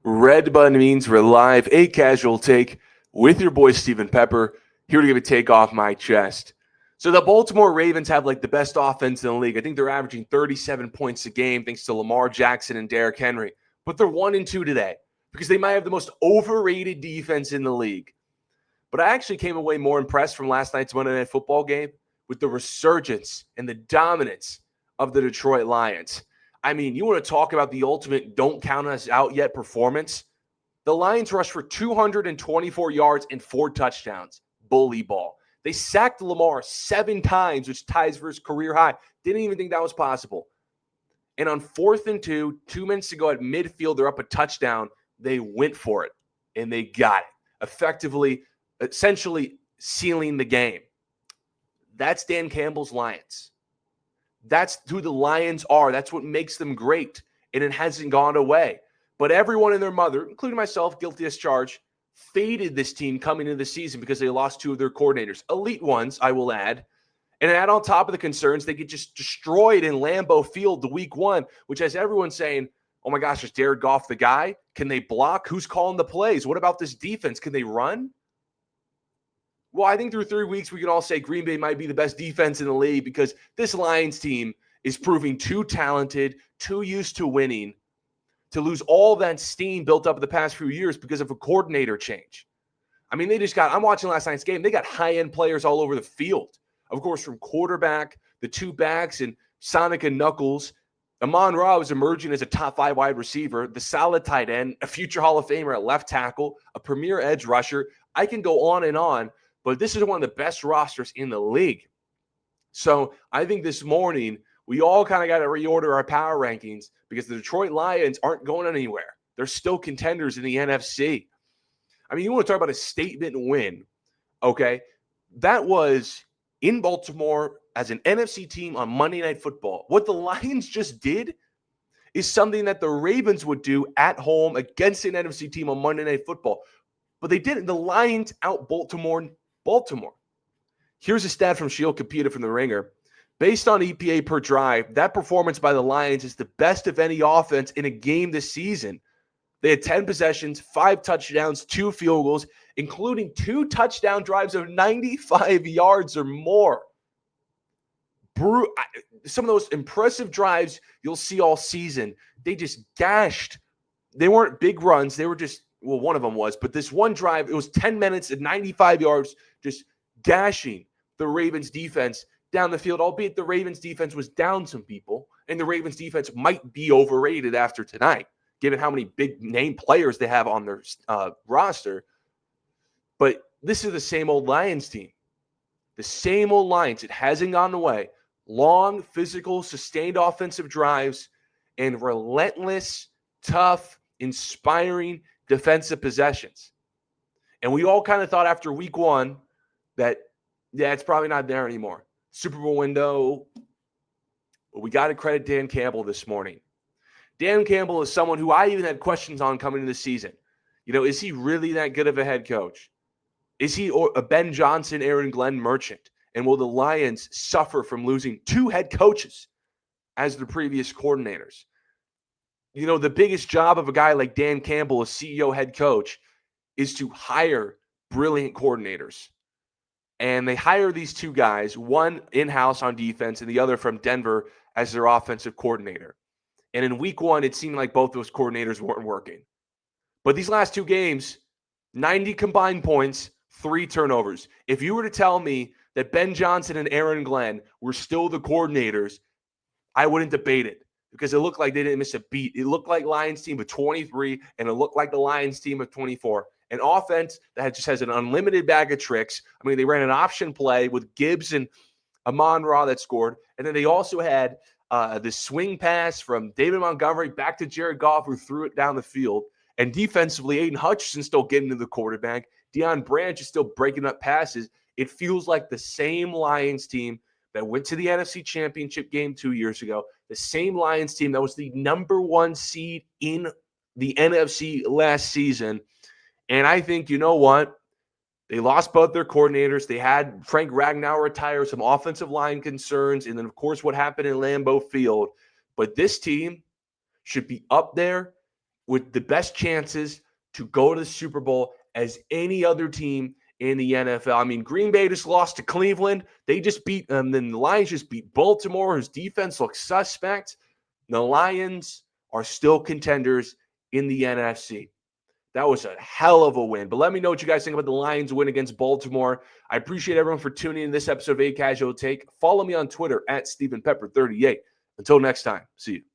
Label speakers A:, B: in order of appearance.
A: Red button means we're live, a casual take with your boy Stephen Pepper, here to give a take off my chest. So the Baltimore Ravens have like the best offense in the league. I think they're averaging 37 points a game thanks to Lamar Jackson and Derrick Henry. But they're 1-2 today because they might have the most overrated defense in the league. But I actually came away more impressed from last night's Monday Night Football game with the resurgence and the dominance of the Detroit Lions. I mean, you want to talk about the ultimate don't count us out yet performance? The Lions rushed for 224 yards and 4 touchdowns. Bully ball. They sacked Lamar 7 times, which ties for his career high. Didn't even think that was possible. And on 4th and 2, 2 minutes to go at midfield, they're up a touchdown. They went for it, and they got it. Essentially sealing the game. That's Dan Campbell's Lions. That's who the Lions are. That's what makes them great, and it hasn't gone away. But everyone and their mother, including myself, guilty as charged, faded this team coming into the season because they lost 2 of their coordinators. Elite ones, I will add. And add on top of the concerns, they get just destroyed in Lambeau Field the week 1, which has everyone saying, oh my gosh, is Jared Goff the guy? Can they block? Who's calling the plays? What about this defense? Can they run? Well, I think through 3 weeks, we can all say Green Bay might be the best defense in the league because this Lions team is proving too talented, too used to winning, to lose all that steam built up in the past few years because of a coordinator change. I mean, I'm watching last night's game. They got high-end players all over the field. Of course, from quarterback, the 2 backs, and Sonic and Knuckles. Amon-Ra was emerging as a top 5 wide receiver, the solid tight end, a future Hall of Famer at left tackle, a premier edge rusher. I can go on and on, but this is one of the best rosters in the league. So I think this morning, we all kind of got to reorder our power rankings because the Detroit Lions aren't going anywhere. They're still contenders in the NFC. I mean, you want to talk about a statement win, okay? That was in Baltimore as an NFC team on Monday Night Football. What the Lions just did is something that the Ravens would do at home against an NFC team on Monday Night Football. But they didn't. The Lions out Baltimore. Here's a stat from Shield Capita from The Ringer. Based on EPA per drive, that performance by the Lions is the best of any offense in a game this season. They had 10 possessions, 5 touchdowns, 2 field goals, including 2 touchdown drives of 95 yards or more. Some of those impressive drives you'll see all season, they just gashed. They weren't big runs. They were just, well, one of them was, but this one drive, it was 10 minutes and 95 yards, just gashing the Ravens defense down the field, albeit the Ravens defense was down some people, and the Ravens defense might be overrated after tonight, given how many big name players they have on their roster. But this is the same old Lions team. The same old Lions. It hasn't gone away. Long, physical, sustained offensive drives and relentless, tough, inspiring defensive possessions. And we all kind of thought after week 1 that, yeah, it's probably not there anymore. Super Bowl window. But we got to credit Dan Campbell this morning. Dan Campbell is someone who I even had questions on coming into the season. You know, is he really that good of a head coach? Is he a Ben Johnson, Aaron Glenn merchant? And will the Lions suffer from losing 2 head coaches as the previous coordinators? You know, the biggest job of a guy like Dan Campbell, a CEO head coach, is to hire brilliant coordinators. And they hire these 2 guys, one in-house on defense and the other from Denver as their offensive coordinator. And in week 1, it seemed like both those coordinators weren't working. But these last 2 games, 90 combined points, 3 turnovers. If you were to tell me that Ben Johnson and Aaron Glenn were still the coordinators, I wouldn't debate it because it looked like they didn't miss a beat. It looked like Lions team of 23, and it looked like the Lions team of 24. An offense that just has an unlimited bag of tricks. I mean, they ran an option play with Gibbs and Amon-Ra that scored, and then they also had the swing pass from David Montgomery back to Jared Goff, who threw it down the field. And defensively, Aiden Hutchinson still getting to the quarterback. Deion Branch is still breaking up passes. It feels like the same Lions team that went to the NFC Championship game 2 years ago, the same Lions team that was the number 1 seed in the NFC last season. And I think, you know what? They lost both their coordinators. They had Frank Ragnow retire, some offensive line concerns, and then, of course, what happened in Lambeau Field. But this team should be up there with the best chances to go to the Super Bowl as any other team in the NFL. I mean, Green Bay just lost to Cleveland. They just beat them. Then the Lions just beat Baltimore, whose defense looks suspect. The Lions are still contenders in the NFC. That was a hell of a win. But let me know what you guys think about the Lions win against Baltimore. I appreciate everyone for tuning in this episode of A Casual Take. Follow me on Twitter at StephenPepper38. Until next time, see you.